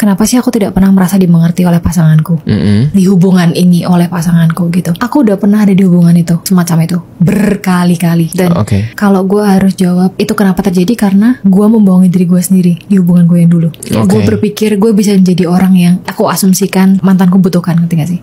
kenapa sih aku tidak pernah merasa dimengerti oleh pasanganku, di hubungan ini oleh pasanganku gitu. Aku udah pernah ada di hubungan itu semacam itu berkali-kali. Dan kalau gue harus jawab itu kenapa terjadi, karena gue membohongi diri gue sendiri di hubungan gue yang dulu. Gue berpikir gue bisa menjadi orang yang aku asumsikan mantanku butuhkan, ngerti gak sih?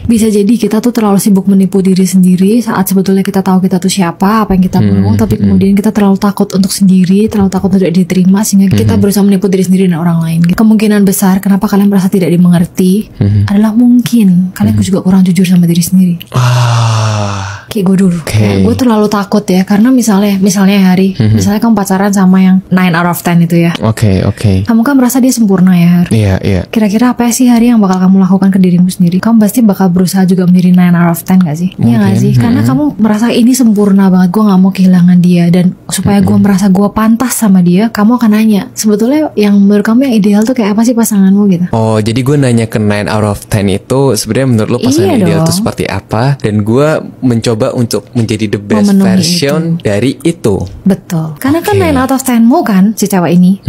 Bisa jadi kita tuh terlalu sibuk menipu diri sendiri saat sebetulnya kita tahu kita tuh siapa, apa yang kita mau, tapi kemudian kita terlalu takut untuk sendiri, terlalu takut untuk diterima, sehingga kita berusaha menipu diri sendiri dan orang lain. Kemungkinan besar kenapa kalian merasa tidak dimengerti adalah mungkin kalian juga kurang jujur sama diri sendiri. Kayak gue dulu, gue terlalu takut ya, karena misalnya Hari, misalnya kamu pacaran sama yang 9 out of 10 itu ya. Kamu kan merasa dia sempurna ya, Har. Kira-kira apa sih, Hari, yang bakal kamu lakukan ke dirimu sendiri? Kamu pasti bakal berusaha juga menjadi 9 out of 10 gak sih? Iya gak sih? Karena kamu merasa ini sempurna banget, gue gak mau kehilangan dia, dan supaya gue merasa gue pantas sama dia, kamu akan nanya, sebetulnya yang menurut kamu yang ideal tuh kayak apa sih pasanganmu gitu? Oh, jadi gue nanya ke 9 out of 10 itu sebenarnya menurut lo pasangan ideal itu seperti apa, dan gue mencoba untuk menjadi the best version dari itu. Betul. Karena kan 9 out of 10-mu kan si cewek ini.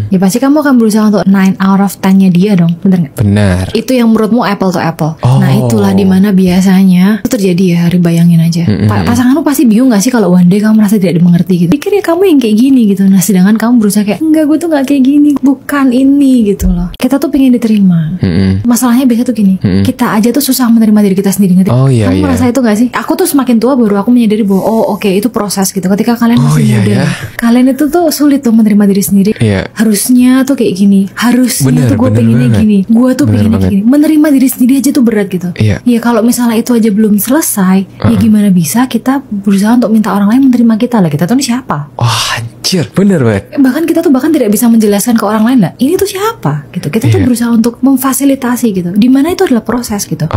Ya pasti kamu akan berusaha untuk 9 out of 10-nya dia dong. Bener gak? Benar. Itu yang menurutmu apple to apple. Nah itulah dimana biasanya itu terjadi ya, Hari, bayangin aja. Pasanganmu pasti bingung gak sih kalau one day kamu merasa tidak dimengerti gitu. Pikir ya kamu yang kayak gini gitu. Nah sedangkan kamu berusaha kayak, enggak, gue tuh gak kayak gini, bukan ini gitu loh. Kita tuh pengen diterima. Masalahnya biasa tuh gini, kita aja tuh susah menerima diri kita sendiri. Kamu merasa itu gak sih? Aku tuh semakin tua baru aku menyadari bahwa itu proses gitu. Ketika kalian masih muda, kalian itu tuh sulit tuh menerima diri sendiri. Harusnya tuh kayak gini, harusnya tuh gue pengennya gini, gue tuh pengennya gini. Menerima diri sendiri aja tuh berat gitu. Ya kalau misalnya itu aja belum selesai, ya gimana bisa kita berusaha untuk minta orang lain menerima kita lah? Kita tuh ini siapa? Anjir, bener banget. Bahkan kita tuh tidak bisa menjelaskan ke orang lain lah, ini tuh siapa gitu. Kita tuh berusaha untuk memfasilitasi gitu. Dimana itu adalah proses gitu.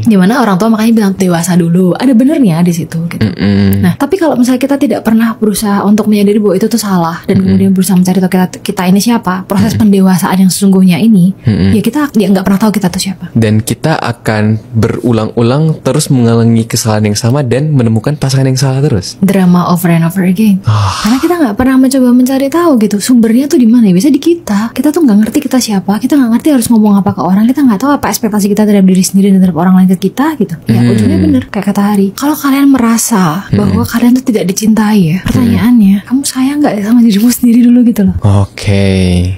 Dimana orang tua makanya bilang dewasa dulu. Ada benernya di situ gitu. Nah, tapi kalau misalnya kita tidak pernah berusaha untuk menyadari bahwa itu tuh salah, dan kemudian berusaha mencari tahu kita ini siapa, proses pendewasaan yang sesungguhnya ini, ya kita nggak pernah tahu kita tuh siapa. Dan kita akan berulang-ulang terus mengalami kesalahan yang sama dan menemukan pasangan yang salah terus. Drama over and over again. Karena kita nggak pernah mencoba mencari tahu gitu sumbernya tuh di mana. Ya bisa di kita. Kita tuh nggak ngerti kita siapa. Kita nggak ngerti harus ngomong apa ke orang. Kita nggak tahu apa ekspektasi kita terhadap diri sendiri dan terhadap orang lain ke kita gitu. Ya ujungnya bener kayak kata Hari. Kalau kalian merasa bahwa kalian tuh tidak dicintai ya, pertanyaannya, kamu sayang nggak sama dirimu sendiri dulu gitu loh.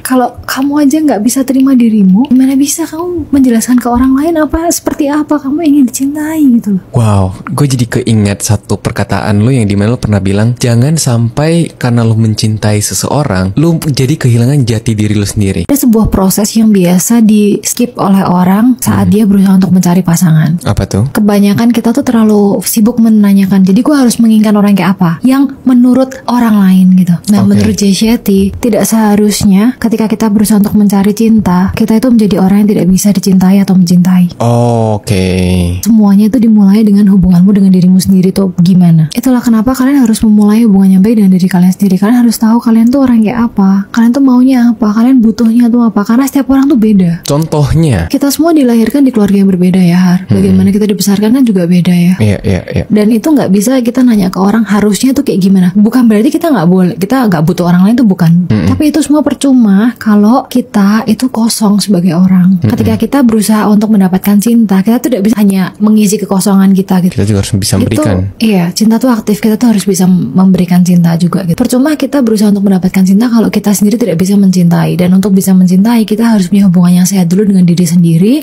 Kalau kamu aja nggak bisa terima dirimu, gimana bisa kamu menjelaskan ke orang lain seperti apa kamu ingin dicintai gitu loh. Wow, gue jadi keinget satu perkataan lo yang dimana lo pernah bilang, jangan sampai karena lo mencintai seseorang, lo jadi kehilangan jati diri lo sendiri. Ada sebuah proses yang biasa di skip oleh orang saat dia berusaha untuk mencari pasangan. Apa tuh? Kebanyakan kita tuh terlalu sibuk menanyakan, jadi gue harus menginginkan orang kayak apa yang menurut orang lain gitu. Nah menurut Jay Shetty, tidak seharusnya ketika kita berusaha untuk mencari cinta, kita itu menjadi orang yang tidak bisa dicintai atau mencintai. Semuanya itu dimulai dengan hubunganmu dengan dirimu sendiri tuh gimana. Itulah kenapa kalian harus memulai hubungan yang baik dengan diri kalian sendiri. Kalian harus tahu kalian tuh orang kayak apa, kalian tuh maunya apa, kalian butuhnya tuh apa, karena setiap orang tuh beda. Contohnya, kita semua dilahirkan di keluarga yang berbeda ya, Har. Bagaimana kita dibesarkan kan juga beda ya. Dan itu nggak bisa kita nanya ke orang harusnya tuh kayak gimana. Bukan berarti kita nggak boleh, kita nggak butuh orang lain tuh bukan. Tapi itu semua percuma kalau kita itu kosong sebagai orang. Ketika kita berusaha untuk mendapatkan cinta, kita tidak bisa hanya mengisi kekosongan kita gitu. Kita juga harus bisa memberikan. Iya, cinta tuh aktif. Kita tuh harus bisa memberikan cinta juga gitu. Percuma kita berusaha untuk mendapatkan cinta kalau kita sendiri tidak bisa mencintai. Dan untuk bisa mencintai, kita harus punya hubungan yang sehat dulu dengan diri sendiri.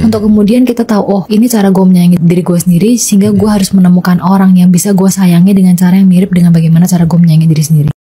Untuk kemudian kita tahu, oh ini cara gue menyayangi diri gue sendiri, sehingga gue harus menemukan orang yang bisa gue sayangi dengan cara yang mirip dengan bagaimana cara gue menyayangi diri sendiri.